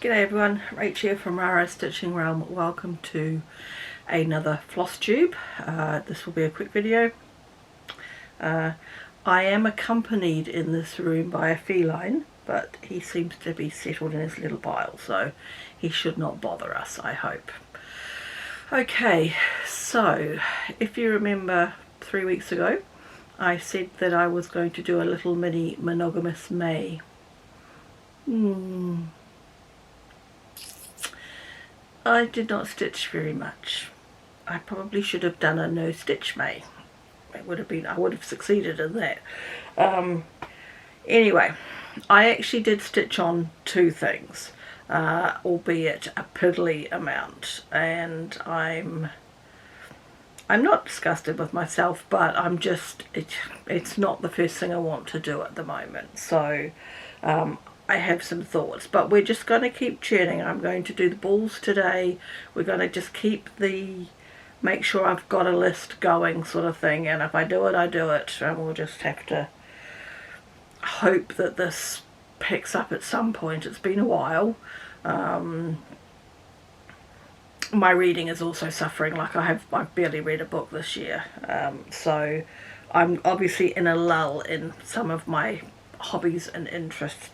G'day everyone, Rach here from Rara Stitching Realm. Welcome to another Flosstube. This will be a quick video. I am accompanied in this room by a feline, but he seems to be settled in his little pile, so he should not bother us, I hope. Okay, so if you remember 3 weeks ago, I said that I was going to do a little mini monogamous May. I did not stitch very much. I probably should have done a no stitch May. It would have been, I would have succeeded in that. Anyway, I actually did stitch on 2 things, albeit a piddly amount, and I'm not disgusted with myself, but I'm just, it's not the first thing I want to do at the moment. So I have some thoughts, but we're just going to keep churning. I'm going to do the balls today. We're going to just keep make sure I've got a list going sort of thing, and if I do it, I do it, and we'll just have to hope that this picks up at some point. It's been a while. My reading is also suffering. Like I've barely read a book this year, so I'm obviously in a lull in some of my hobbies and interests.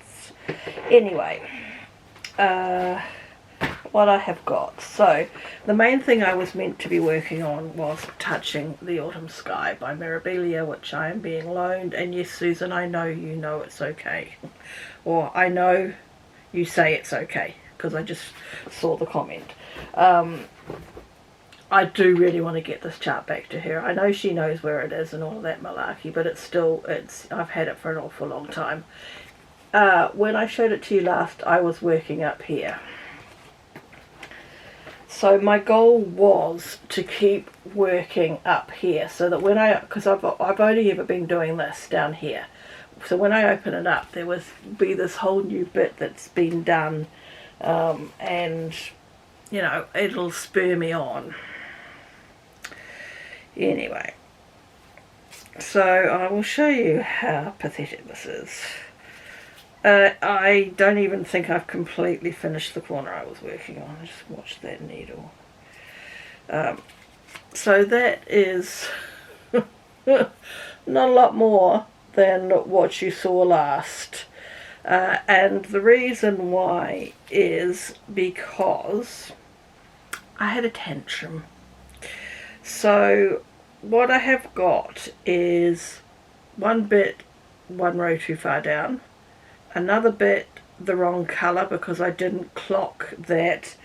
Anyway, what I have got. So the main thing I was meant to be working on was Touching the Autumn Sky by Mirabilia, which I am being loaned. And yes, Susan, I know you know it's okay. Or I know you say it's okay, because I just saw the comment. I do really want to get this chart back to her. I know she knows where it is and all of that malarkey, but I've had it for an awful long time. When I showed it to you last, I was working up here. So my goal was to keep working up here, so that because I've only ever been doing this down here. So when I open it up, there be this whole new bit that's been done, and you know, it'll spur me on. Anyway, so I will show you how pathetic this is. I don't even think I've completely finished the corner I was working on. I just watched that needle. So that is not a lot more than what you saw last. And the reason why is because I had a tantrum. So what I have got is one bit, one row too far down. Another bit the wrong colour, because I didn't clock that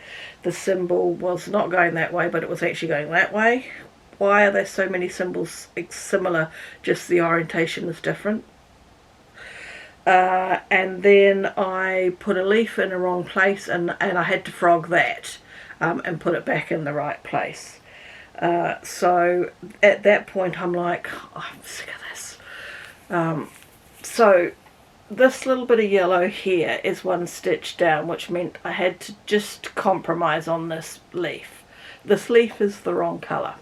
the symbol was not going that way, but it was actually going that way. Why are there so many symbols similar, just the orientation is different? And then I put a leaf in the wrong place, and I had to frog that and put it back in the right place. So at that point I'm like, oh, I'm sick of this. So this little bit of yellow here is one stitch down, which meant I had to just compromise on this leaf. This leaf is the wrong colour.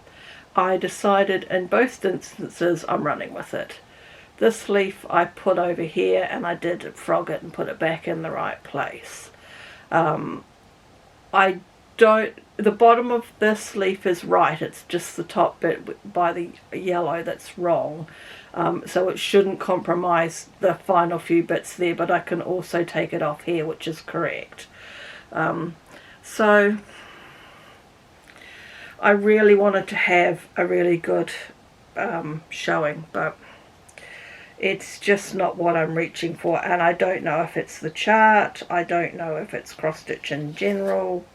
I decided in both instances I'm running with it. This leaf I put over here, and I did frog it and put it back in the right place. The bottom of this leaf is right, it's just the top bit by the yellow that's wrong. So it shouldn't compromise the final few bits there, but I can also take it off here, which is correct. So I really wanted to have a really good showing, but it's just not what I'm reaching for, and I don't know if it's the chart, I don't know if it's cross stitch in general,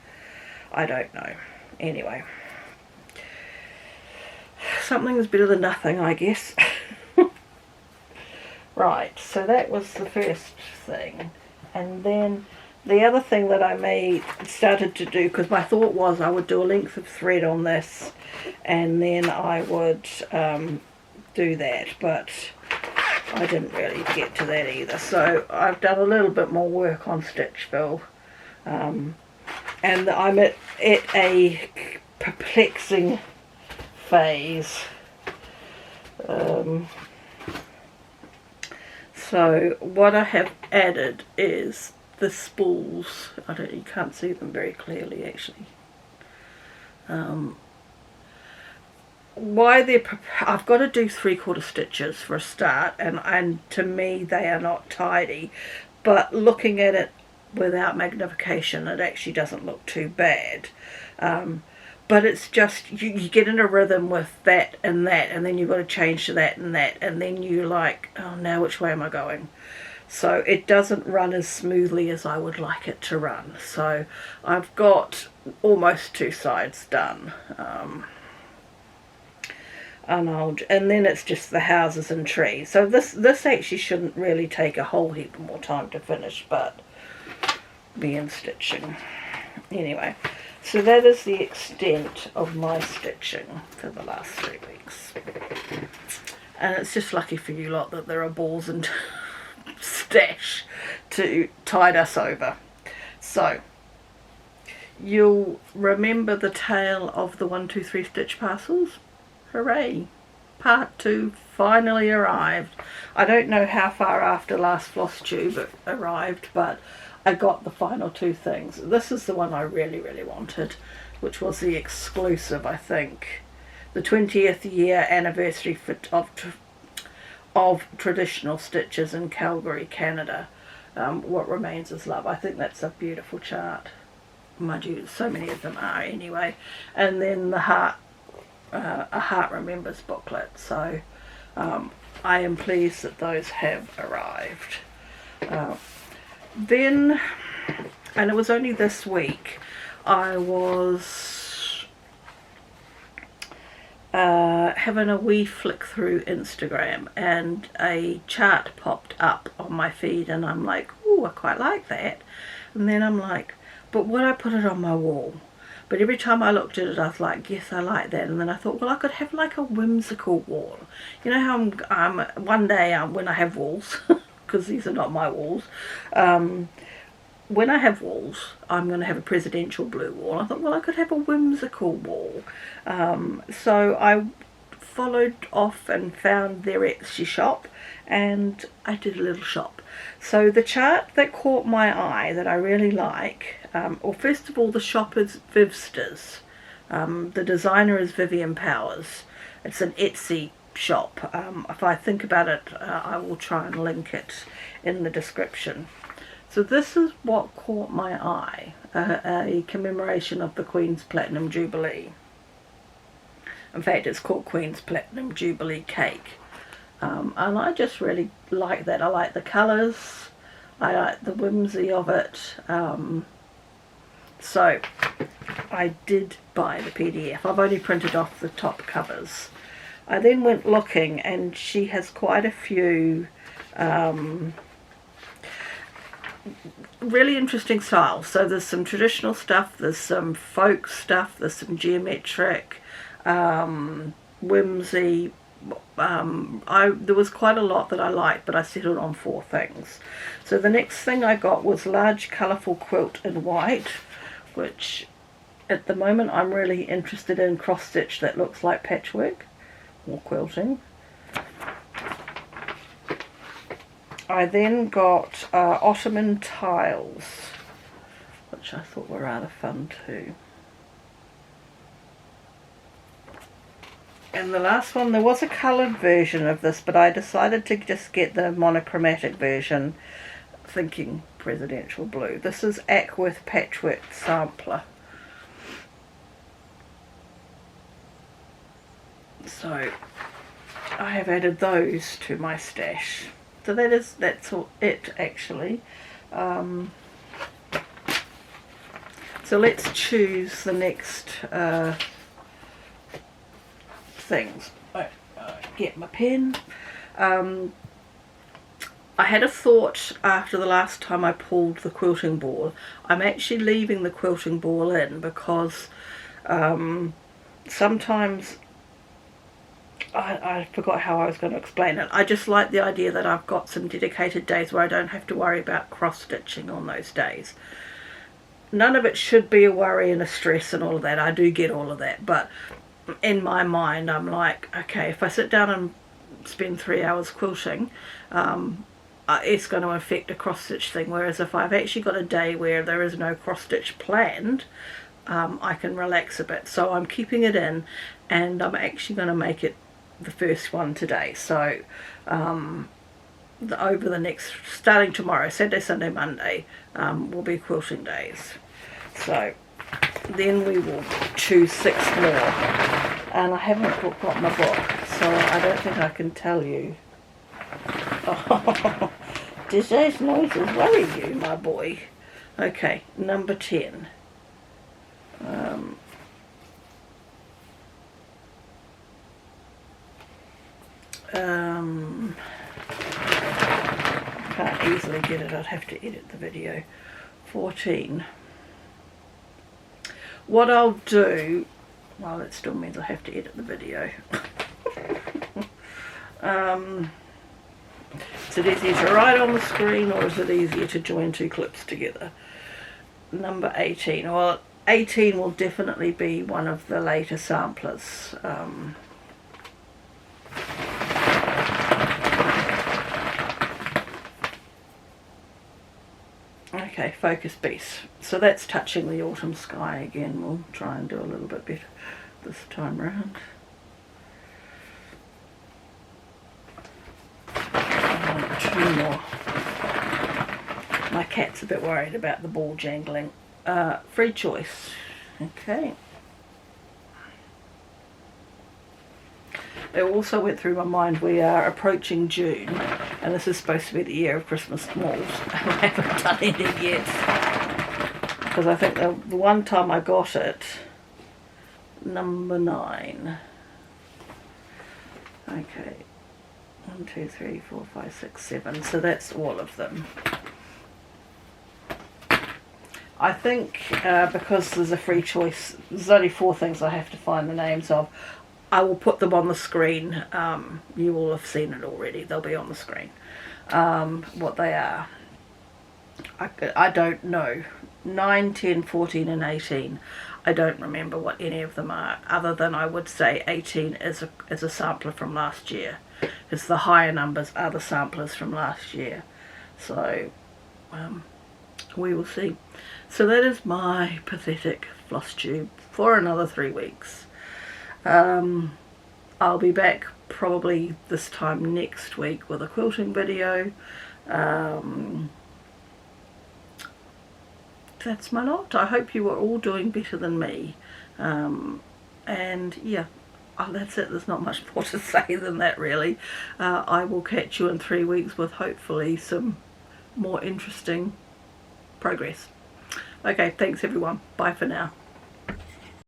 I don't know. Anyway, something is better than nothing, I guess. Right, so that was the first thing. And then the other thing that I started to do, because my thought was I would do a length of thread on this, and then I would do that, but I didn't really get to that either. So I've done a little bit more work on stitch fill, and I'm at a perplexing phase. So what I have added is the spools. You can't see them very clearly actually. I've got to do 3/4 stitches for a start, and to me they are not tidy, but looking at it without magnification it actually doesn't look too bad. But it's just you get in a rhythm with that, and then you've got to change to that, and then you're like, oh, now which way am I going? So it doesn't run as smoothly as I would like it to run. So I've got almost 2 sides done. And then it's just the houses and trees. So this actually shouldn't really take a whole heap more time to finish, but me and stitching. Anyway, so that is the extent of my stitching for the last 3 weeks. And it's just lucky for you lot that there are balls and stash to tide us over. So you'll remember the tale of the 1, 2, 3 stitch parcels. Hooray! Part 2 finally arrived. I don't know how far after last Flosstube it arrived, but I got the final 2 things. This is the one I really, really wanted, which was the exclusive, I think. The 20th year anniversary of traditional stitches in Calgary, Canada. What Remains is Love. I think that's a beautiful chart. Mind you, so many of them are anyway. And then the heart. A Heart Remembers booklet, so I am pleased that those have arrived. Then, and it was only this week, I was having a wee flick through Instagram and a chart popped up on my feed, and I'm like, oh, I quite like that. And then I'm like, but would I put it on my wall? But every time I looked at it, I was like, yes, I like that. And then I thought, well, I could have like a whimsical wall. You know how one day when I have walls, because these are not my walls, when I have walls, I'm going to have a presidential blue wall. I thought, well, I could have a whimsical wall. So I followed off and found their Etsy shop, and I did a little shop. So the chart that caught my eye that I really like, well, first of all, the shop is Vivsters. The designer is Vivian Powers. It's an Etsy shop. If I think about it, I will try and link it in the description. So this is what caught my eye, a commemoration of the Queen's Platinum Jubilee. In fact, it's called Queen's Platinum Jubilee Cake. And I just really like that. I like the colours, I like the whimsy of it. So I did buy the PDF. I've only printed off the top covers. I then went looking, and she has quite a few really interesting styles. So there's some traditional stuff, there's some folk stuff, there's some geometric, whimsy. There was quite a lot that I liked, but I settled on 4 things. So the next thing I got was large colourful quilt in white, which at the moment I'm really interested in cross stitch that looks like patchwork or quilting. I then got Ottoman tiles, which I thought were rather fun too. And the last one, there was a coloured version of this, but I decided to just get the monochromatic version, thinking presidential blue. This is Ackworth Patchwork Sampler. So I have added those to my stash. So that's all it actually. So let's choose the next things. Get my pen. I had a thought after the last time I pulled the quilting ball. I'm actually leaving the quilting ball in because sometimes I forgot how I was going to explain it. I just like the idea that I've got some dedicated days where I don't have to worry about cross stitching on those days. None of it should be a worry and a stress and all of that. I do get all of that, but in my mind I'm like, okay, if I sit down and spend 3 hours quilting, it's going to affect a cross stitch thing, whereas if I've actually got a day where there is no cross stitch planned, I can relax a bit. So I'm keeping it in, and I'm actually going to make it the first one today. So over the next, starting tomorrow, Saturday, Sunday, Monday, will be quilting days. So then we will choose 6 more, and I haven't got my book, so I don't think I can tell you. Oh, does those noises worry you, my boy? Okay, number 10. Can't easily get it, I'd have to edit the video. 14. What I'll do, well, that still means I have to edit the video. Is it easier to write on the screen, or is it easier to join 2 clips together? Number 18. Well, 18 will definitely be one of the later samplers. Okay, Focus Beast. So that's touching the autumn sky again. We'll try and do a little bit better this time around. Two more. My cat's a bit worried about the ball jangling. Free choice. Okay. It also went through my mind, we are approaching June, and this is supposed to be the year of Christmas malls, and I haven't done any yet. Because I think the one time I got it, number 9. Okay. 1, 2, 3, 4, 5, 6, 7. So that's all of them. I think because there's a free choice, there's only 4 things I have to find the names of. I will put them on the screen. You will have seen it already. They'll be on the screen. What they are. I don't know. 9, 10, 14 and 18. I don't remember what any of them are, other than I would say 18 is a sampler from last year. Because the higher numbers are the samplers from last year. So we will see. So that is my pathetic Flosstube for another 3 weeks. I'll be back probably this time next week with a quilting video. That's my lot. I hope you are all doing better than me. And yeah, that's it. There's not much more to say than that, really. I will catch you in 3 weeks with hopefully some more interesting progress. Okay, thanks everyone. Bye for now.